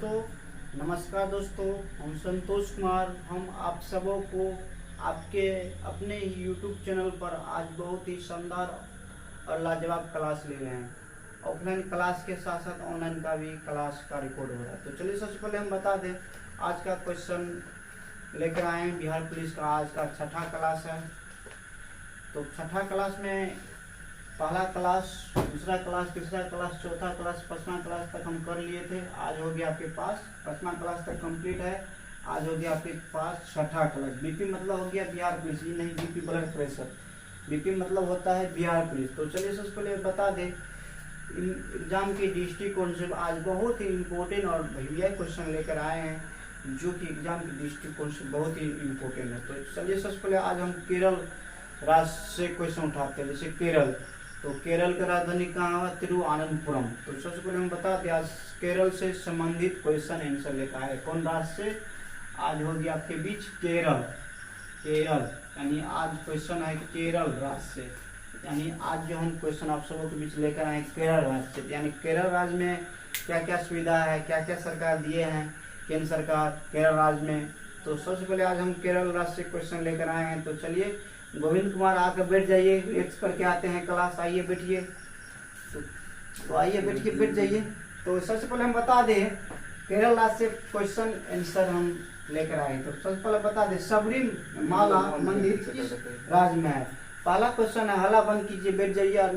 दोस्तों, नमस्कार दोस्तों। हम संतोष कुमार, हम आप सबों को आपके अपने ही यूट्यूब चैनल पर आज बहुत ही शानदार और लाजवाब क्लास ले रहे हैं। ऑफलाइन क्लास के साथ साथ ऑनलाइन का भी क्लास का रिकॉर्ड हो रहा है। तो चलिए सबसे पहले हम बता दें, आज का क्वेश्चन लेकर आए हैं बिहार पुलिस का। आज का छठा क्लास है। तो छठा क्लास में पहला क्लास, दूसरा क्लास, तीसरा क्लास, चौथा क्लास, पांचवा क्लास तक हम कर लिए थे। आज हो गया आपके पास पांचवा क्लास तक कंप्लीट है। आज हो गया आपके पास छठा क्लास। बीपी मतलब हो गया बिहार पुलिस, ये नहीं बीपी ब्लड प्रेशर। बीपी मतलब होता है बिहार पुलिस। तो चलिए सबसे पहले बता दें, एग्जाम के दृष्टिकोण से आज बहुत ही इम्पोर्टेंट और भैया क्वेश्चन लेकर आए हैं, जो कि एग्जाम के दृष्टिकोण से बहुत ही इम्पोर्टेंट है। तो चलिए सबसे पहले आज हम केरल राज्य से क्वेश्चन उठाते हैं। जैसे केरल, तो केरल की राजधानी कहाँ है? तिरुवनंतपुरम। तो सबसे पहले हम बता दें, आज केरल से संबंधित क्वेश्चन आंसर लेकर आए। कौन राज्य से? आज हो गया आपके बीच केरल। केरल यानी आज क्वेश्चन है केरल राज्य से। यानी आज जो हम क्वेश्चन आप सबों के बीच लेकर आए केरल राज्य से। यानी केरल राज्य में क्या क्या सुविधा है, क्या क्या सरकार दिए हैं केंद्र सरकार केरल राज्य में। तो सबसे पहले आज हम केरल राज्य से क्वेश्चन लेकर आए हैं। तो चलिए गोविंद कुमार आकर बैठ जाइए, लेट्स करके आते हैं क्लास। आइए बैठिए। तो आइए बैठिए, बैठ जाइए। तो सबसे पहले हम बता दें, केरल राज्य से क्वेश्चन आंसर हम लेकर आए। तो सबसे पहले बता दें, सबरीमाला मंदिर किस राज्य में है? पहला क्वेश्चन है, हला बंद कीजिए, बैठ जाइए।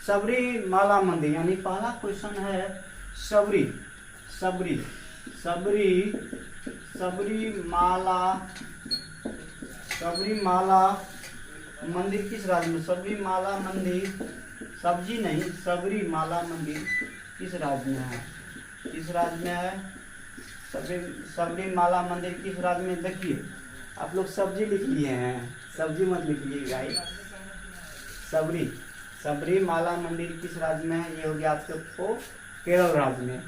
सबरीमाला मंदिर यानी पहला क्वेश्चन है सबरी सबरी सबरी सबरीमाला सबरीमाला मंदिर किस राज्य में? सबरीमाला मंदिर, सब्जी नहीं, सबरीमाला मंदिर किस राज्य में है? किस राज्य में है सबरीमाला मंदिर? किस राज्य में? देखिए आप लोग सब्जी लिख लिए हैं, सब्जी मत लिखिए गाइस। सबरीमाला मंदिर किस राज्य में है? ये हो गया आपको केरल राज्य में।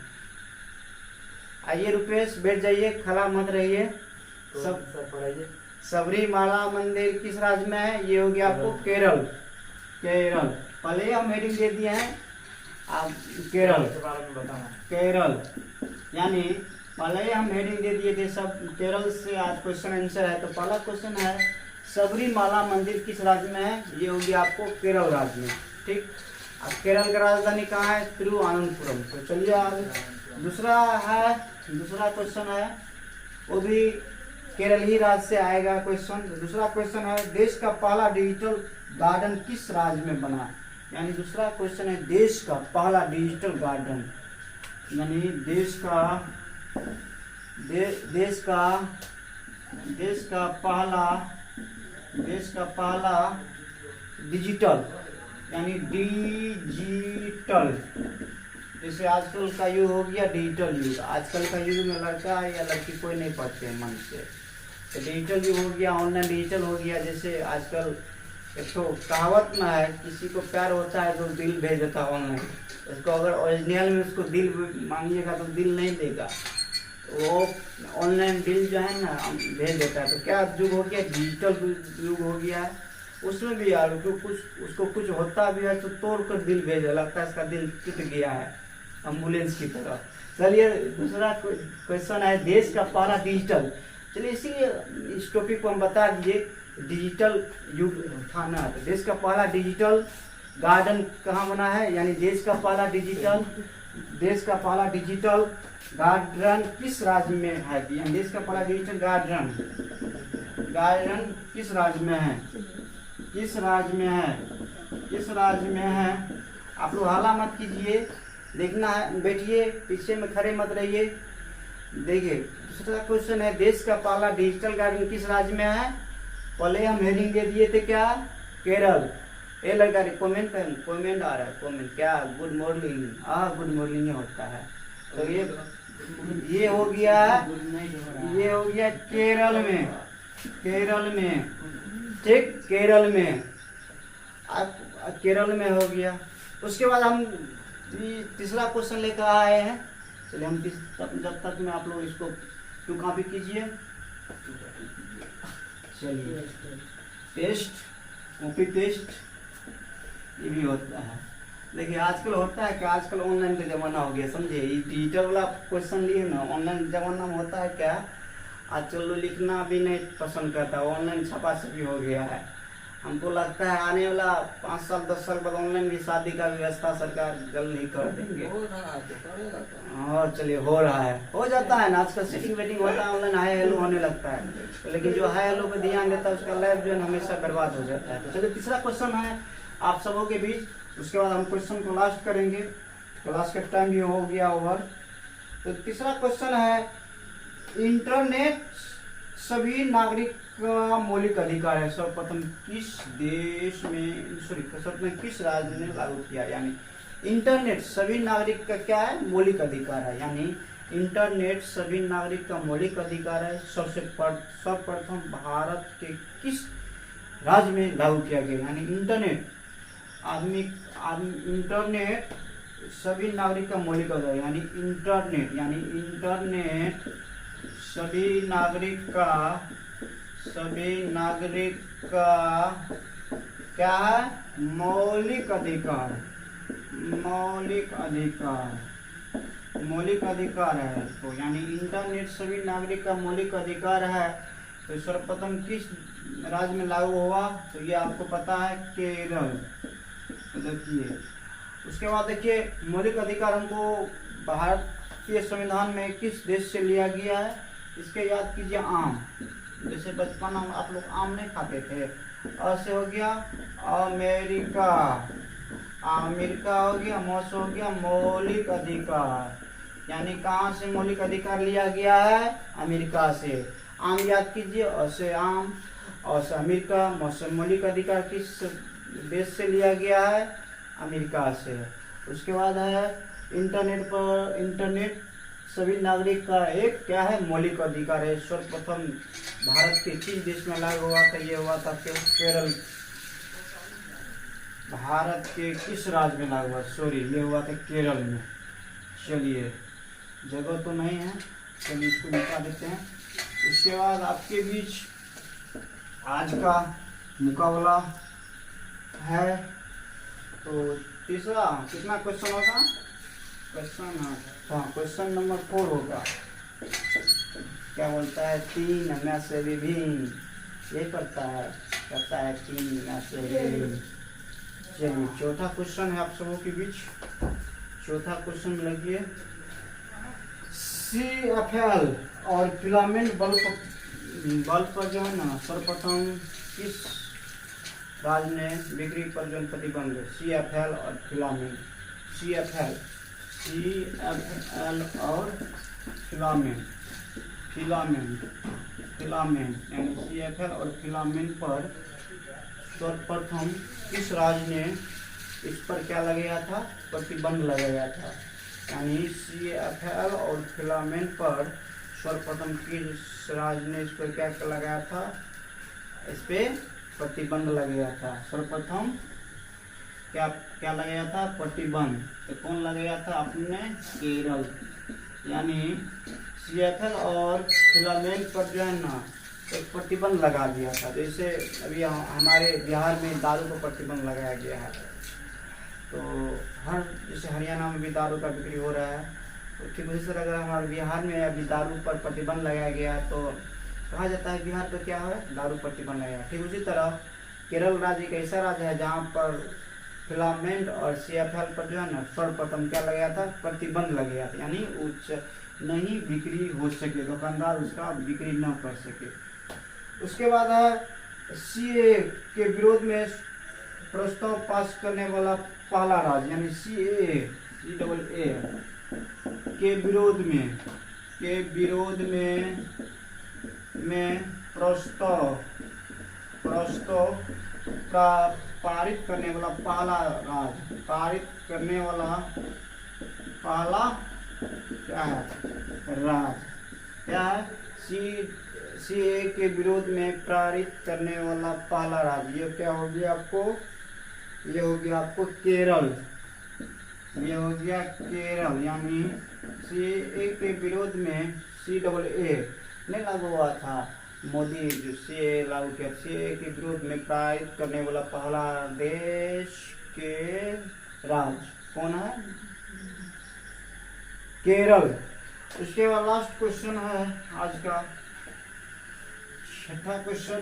आइए रुपेश, बैठ जाइए, खड़ा मत रहिए। सब पढ़ाइए। सबरीमाला मंदिर किस राज्य में है? ये हो गया आपको केरल। केरल पहले हम हेडिंग दे दिए हैं, आप केरल के बारे में बताना। केरल यानी पहले हम हेडिंग दे दिए थे सब केरल से। आज क्वेश्चन आंसर है। तो पहला क्वेश्चन है, सबरीमाला मंदिर किस राज्य में है? ये हो गया आपको केरल राज्य में। ठीक। अब केरल की राजधानी कहाँ है? तिरुवनंतपुरम। तो चलिए आज दूसरा क्वेश्चन है, वो भी केरल ही राज्य से आएगा क्वेश्चन। दूसरा क्वेश्चन है, देश का पहला डिजिटल गार्डन किस राज्य में बना? यानी दूसरा क्वेश्चन है, देश का पहला डिजिटल गार्डन यानी देश का पहला डिजिटल यानी डिजिटल। जैसे आजकल का युग हो गया डिजिटल युग। आजकल का युग में लड़का या लड़की कोई नहीं पढ़ते हैं मन से। तो डिजिटल युग हो गया, ऑनलाइन डिजिटल हो गया। जैसे आजकल एक तो कहावत में है, किसी को प्यार होता है तो दिल भेज देता है ऑनलाइन। उसको अगर ओरिजिनल में उसको दिल मांगिएगा तो दिल नहीं देगा, वो ऑनलाइन दिल जो है ना भेज देता है। तो क्या युग हो गया? डिजिटल युग हो गया है। उसमें भी यार उसको कुछ होता भी है तो तोड़ कर दिल भेजे, लगता है इसका दिल टूट गया है एम्बुलेंस की तरह। चलिए दूसरा क्वेश्चन है, देश का पहला डिजिटल। चलिए इसीलिए इस टॉपिक को हम बता दिए, डिजिटल युग था ना। तो देश का पहला डिजिटल गार्डन कहाँ बना है? यानी देश का पहला डिजिटल गार्डन किस राज्य में है? यानी देश का पहला डिजिटल गार्डन किस राज्य में है? किस राज्य में है? किस राज्य में है? आप लोग हाला मत कीजिए, देखना है, बैठिए, पीछे में खड़े मत रहिए। देखिए दूसरा क्वेश्चन है, देश का पहला डिजिटल गार्डन किस राज्य में है? पहले हम हेडिंग दे दिए थे क्या? केरल। ए लड़का कमेंट आ रहा है, कमेंट क्या? Good morning. गुड मॉर्निंग होता है। तो ये हो गया केरल में। ठीक, केरल में हो गया। उसके बाद हम तीसरा क्वेश्चन लेकर आए हैं। चलिए हम जब तक में आप लोग इसको टू कॉपी कीजिए। चलिए पेस्ट, कॉपी पेस्ट ये भी होता है। देखिए आजकल होता है कि आजकल ऑनलाइन का जमाना हो गया, समझे। ये डिजिटल वाला क्वेश्चन लिए ना, ऑनलाइन जमाना में होता है क्या, आजकल लोग लिखना भी नहीं पसंद करता, ऑनलाइन छपा छपी हो गया है। हमको लगता है आने वाला 5 साल 10 साल बाद ऑनलाइन भी शादी का व्यवस्था सरकार जल्द ही कर देंगे। और चलिए हो रहा है, हो जाता है ना, आजकल सेटिंग वेटिंग होता है, ऑनलाइन हाई हेलो होने लगता है। लेकिन जो हाई हेलो पे ध्यान देता है उसका लाइफ जो है हमेशा बर्बाद हो जाता है। तो चलिए तीसरा क्वेश्चन है आप सबों के बीच, उसके बाद हम क्वेश्चन को लास्ट करेंगे, क्लास का टाइम भी हो गया ओवर। तो तीसरा क्वेश्चन है, इंटरनेट सभी नागरिक का मौलिक अधिकार है, सर्वप्रथम किस देश में, सर्वप्रथम किस राज्य ने लागू किया। यानी इंटरनेट सभी नागरिक का क्या है, मौलिक अधिकार है। यानी इंटरनेट सभी नागरिक का मौलिक अधिकार है, सर्वप्रथम भारत के किस राज्य में लागू किया गया। यानी इंटरनेट इंटरनेट सभी नागरिक का मौलिक अधिकार, यानी इंटरनेट सभी नागरिक का क्या है, मौलिक अधिकार है। तो यानी इंटरनेट सभी नागरिक का मौलिक अधिकार है। तो सर्वप्रथम किस राज्य में लागू हुआ, तो ये आपको पता है, केरल। देखिए उसके बाद देखिए, मौलिक अधिकार हमको भारतीय संविधान में किस देश से लिया गया है, इसके याद कीजिए, आम। जैसे बचपन में आप लोग आम नहीं खाते थे, ऐसे हो गया अमेरिका हो गया, मौ से हो गया मौलिक अधिकार। यानी कहाँ से मौलिक अधिकार लिया गया है, अमेरिका से। आम याद कीजिए, ऐसे आम, और से अमेरिका, मौ से मौलिक अधिकार किस देश से लिया गया है, अमेरिका से। उसके बाद है इंटरनेट सभी नागरिक का एक क्या है, मौलिक अधिकार है। सर्वप्रथम भारत के किस देश में लागू हुआ था, ये हुआ था केरल। भारत के किस राज्य में लागू हुआ, सॉरी ये हुआ था केरल में। चलिए जगह तो नहीं है, चलिए इसको मिटा देते हैं। इसके बाद आपके बीच आज का मुकाबला है। तो तीसरा कितना क्वेश्चन होगा, क्वेश्चन नंबर 4 होगा। क्या बोलता है, 3 में से विभिन्न, ये पढ़ता है, कहता है 3 में से विभिन्न। चलिए चौथा क्वेश्चन है आप सबों के बीच। चौथा क्वेश्चन लगिए, CFL और फिलामेंट बल्ब पर जो है ना, सर्वप्रथम किस राज्य ने बिक्री पर जो प्रतिबंध, CFL और फिलामेंट। CFL और फिलामेंट यानी CFL और फिलामेंट पर सर्वप्रथम किस राज्य ने इस पर क्या लगाया था, प्रतिबंध लगाया था। यानी CFL और फिलामेंट पर सर्वप्रथम किस राज्य ने इस पर क्या लगाया था, इस पे प्रतिबंध लगाया था। सर्वप्रथम क्या लगाया था, प्रतिबंध। तो कौन लगाया था, अपने केरल। यानी CFL और फिलामेंट पर जो है ना एक प्रतिबंध लगा दिया था। जैसे अभी हमारे बिहार में दारू को प्रतिबंध लगाया गया है, तो जैसे हरियाणा में भी दारू का बिक्री हो रहा है, तो ठीक उसी तरह अगर हमारे बिहार में अभी दारू पर प्रतिबंध लगाया गया है, तो कहा जाता है बिहार पर क्या है, दारू प्रतिबंध लगाया। ठीक उसी तरह केरल राज्य एक ऐसा राज्य है जहाँ पर फिलामेंट और CFL पर जो है ना सर्वप्रथम क्या लगाया था, प्रतिबंध लगाया था। यानी उच्च नहीं बिक्री हो सके, दुकानदार उसका बिक्री न कर सके। उसके बाद है CAA के विरोध में प्रस्ताव पास करने वाला पहला राज्य। यानी CAA के विरोध में प्रस्ताव का पारित करने वाला पहला राज्य, क्या है, राज्य क्या है, CAA के विरोध में पारित करने वाला पहला राज्य। ये क्या हो गया आपको, ये हो गया आपको केरल। ये हो गया केरल। यानी CAA के विरोध में CAA नहीं लागू हुआ था, मोदी जो CAA लागू किया, CAA के विरोध में पारित करने वाला पहला देश के राज्य कौन है? केरल। उसके बाद लास्ट क्वेश्चन है आज का, छठा क्वेश्चन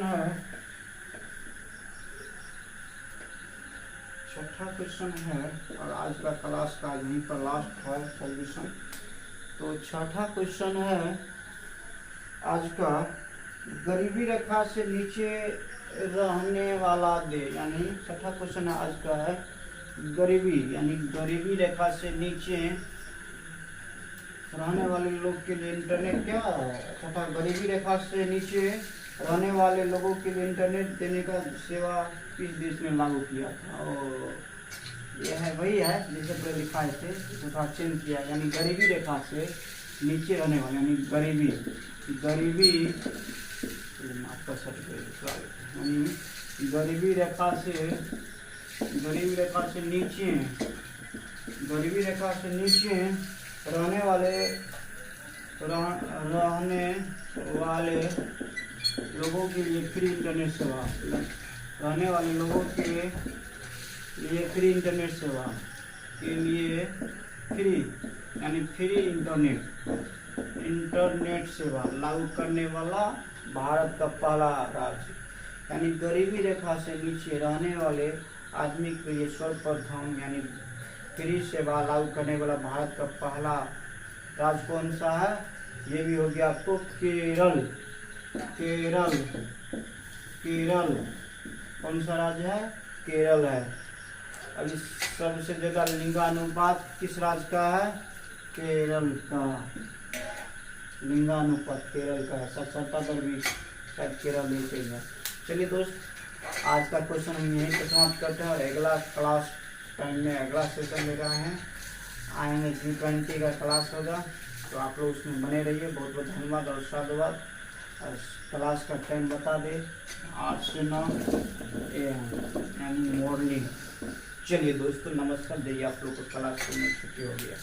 है, और आज का क्लास का यहीं पर लास्ट है सॉल्यूशन। तो छठा क्वेश्चन है आज का, गरीबी रेखा से नीचे रहने वाला देश, यानी छठा क्वेश्चन है आज का है गरीबी, यानी गरीबी रेखा से नीचे रहने वाले लोग के लिए इंटरनेट क्या है? छठा, गरीबी रेखा से नीचे रहने वाले लोगों के लिए इंटरनेट देने का सेवा किस देश ने लागू किया था? और यह है वही है जिसे पहले लिखाए थे, थोड़ा चेंज किया, यानी गरीबी रेखा से नीचे रहने वाले, यानी गरीबी यानी गरीबी रेखा से नीचे रहने वाले लोगों के लिए फ्री इंटरनेट सेवा, रहने वाले लोगों के लिए फ्री इंटरनेट सेवा के लिए फ्री यानी फ्री इंटरनेट सेवा लागू करने वाला भारत का पहला राज्य, यानी गरीबी रेखा से नीचे रहने वाले आदमी के लिए सर्वप्रथम यानी फ्री सेवा लागू करने वाला भारत का पहला राज्य कौन सा है? ये भी हो गया आपको केरल। कौन सा राज्य है? केरल है। अभी सबसे ज्यादा लिंगानुपात किस राज्य का है? केरल का। लिंगानुपात केरल का है। साक्षरता दर भी शायद केरल में से है। चलिए दोस्त, आज का क्वेश्चन हम यहीं पर समाप्त करते हैं और अगला क्लास टाइम में अगला सेशन ले रहे हैं, आएंगे G20 का क्लास होगा, तो आप लोग उसमें बने रहिए। बहुत बहुत धन्यवाद और साधुवाद। और क्लास का टाइम बता दे, 8 से 9 AM यानी मॉर्निंग। चलिए दोस्तों, नमस्कार। देखिए आप लोग को क्लास में छुट्टी हो गया।